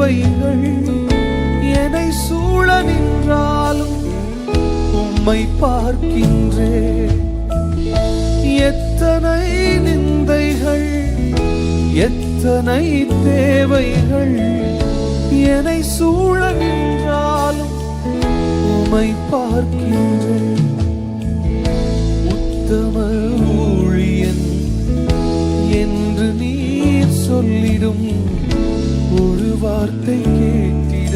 தேவைகள் என்னை சூழ நின்றாலும் உம்மை பார்க்கின்றேன். எத்தனை நிந்தைகள் எத்தனை தேவைகள் என்னை சூழ நின்றாலும் உம்மை பார்க்கின்றேன். உத்தம ஊழியன் என்று நீர் சொல்லிடும் ஒரு வார்த்தை கேட்டிட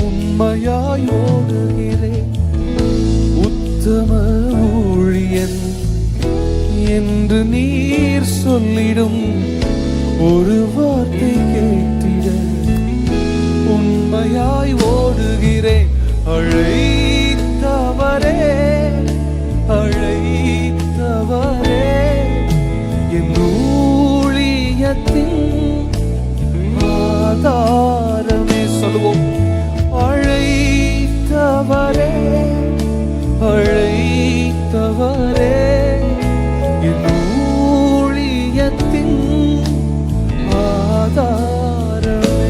உண்மையாய் ஓடுகிறேன். உத்தம ஊழியன் என்று நீர் சொல்லிடும் ஒரு வார்த்தை கேட்டிட உண்மையாய் ஓடுகிறேன். அழைத்தவரே அழைத்தவரே என் ஊழியத்தின் ஆதாரமே. சொல்லுவோம், அழைத்தவரே அழைத்தவரே என் ஊழியத்தின் ஆதாரமே.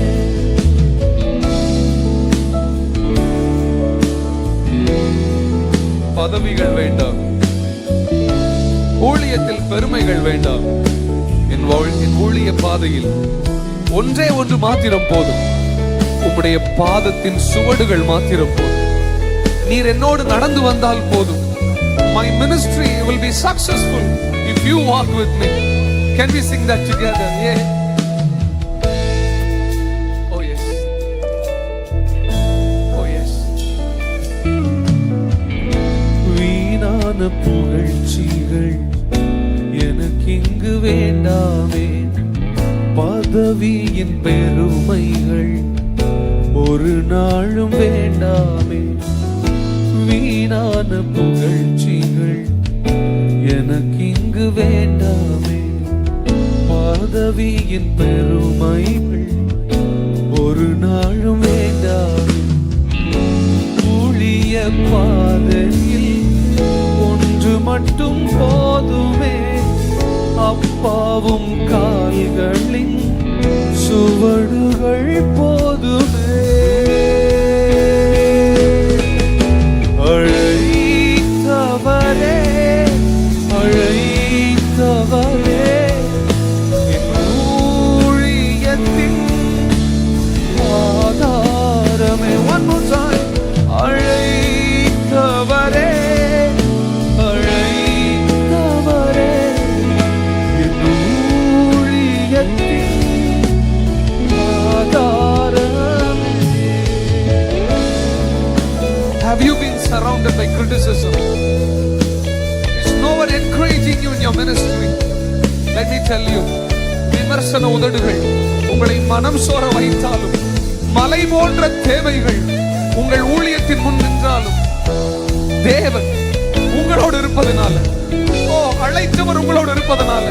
பதவிகள் வேண்டாம், ஊழியத்தில் பெருமைகள் வேண்டாம். என் ஊழிய பாதையில் ஒன்றே ஒன்று மாத்திரம் போதும், உம்முடைய பாதத்தின் சுவடுகள் மாத்திரம் போதும். நீர் என்னோடு நடந்து வந்தால் போதும். My ministry will be successful if you walk with me. Can we sing that together? Yeah. Oh yes. Oh yes. வீணான புகழ்ச்சிகள் எனக்கு இங்கு வேண்டாமே. பதவியின் பெருமைகள் ஒரு நாளும் வேண்டாமே. வீணான புகழ்ச்சிகள் எனக்கு இங்கு வேண்டாமே. பதவியின் பெருமைகள் ஒரு நாளும் வேண்டாமே. ஊழிய பாதையில் ஒன்று மட்டும் போதுமே, அப்பாவும் கால்களின் சுவடுகள் போதுமே. அழைத்தவரே அழைத்தவரே என் ஊழியத்தின் ஆதாரமே. One more time. அழைத்தவரே அழைத்தவரே என் ஊழியத்தின் ஆதாரமே. Have you been surrounded by criticism? Is no one encouraging you in your ministry? Let me tell you, விமர்சன உதடுகள் உங்களை மனம் சோர வைத்தாலும், மலை போன்ற தேவைகள் உங்கள் ஊழியத்தின் முன் நின்றாலும், தேவன் உங்களோடு இருப்பதனால, அழைத்தவர் உங்களோடு இருப்பதனால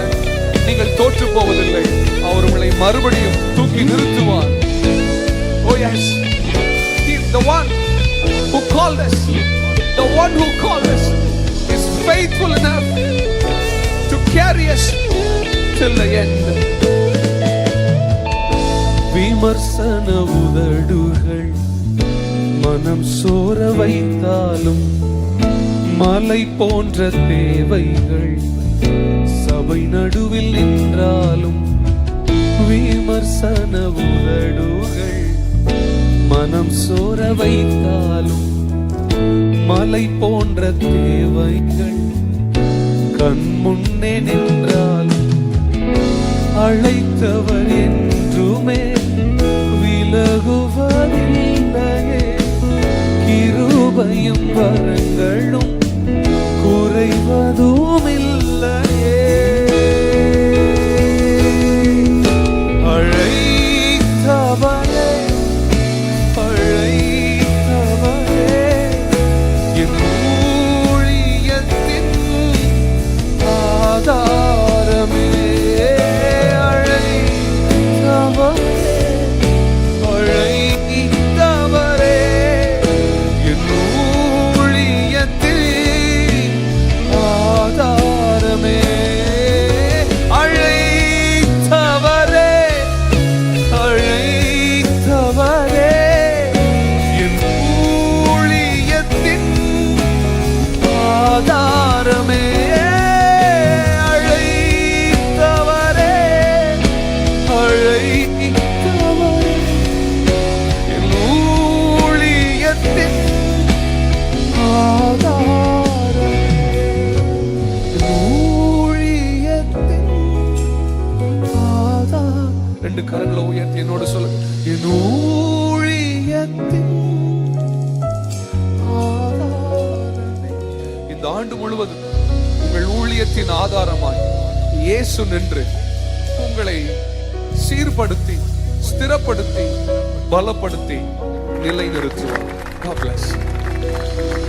நீங்கள் தோற்று போவதில்லை. அவர் உங்களை மறுபடியும் தூக்கி நிறுத்துவார். Oh yes, He is the one who called us. The one who called us is faithful enough to carry us till the end. விமர்சன உதடுகள் மனம் சோர வைத்தாலும், மலை போன்ற தேவைகள் சபை நடுவில் நின்றாலும், விமர்சன உதடுகள் மனம் சோர வைத்தாலும், மலை போன்ற தேவைகள் கண் முன்னே நின்றாலும், அழைத்தவர் என்றுமே விலகுவதில்லையே. கிருபையும் வரங்களும் குறைவதும் இல்லையே. அழைத்தவரே அழைத்தவரே என் ஊழியத்தின் ஆதாரமே. அழைத்தவரே என் ஊழியத்தின் 2 கரங்களை உயர்த்தி என்னோட சொல்லுங்க. என் ஊழியத்தின் ஆதாரமே. இந்த ஆண்டு முழுவதும் உங்கள் ஊழியத்தின் ஆதாரமாய் இயேசு நின்று உங்களை சீர்படுத்தி, ஸ்திரப்படுத்தி, பலப்படுத்தி நிலைநிறுத்துவார். God bless you.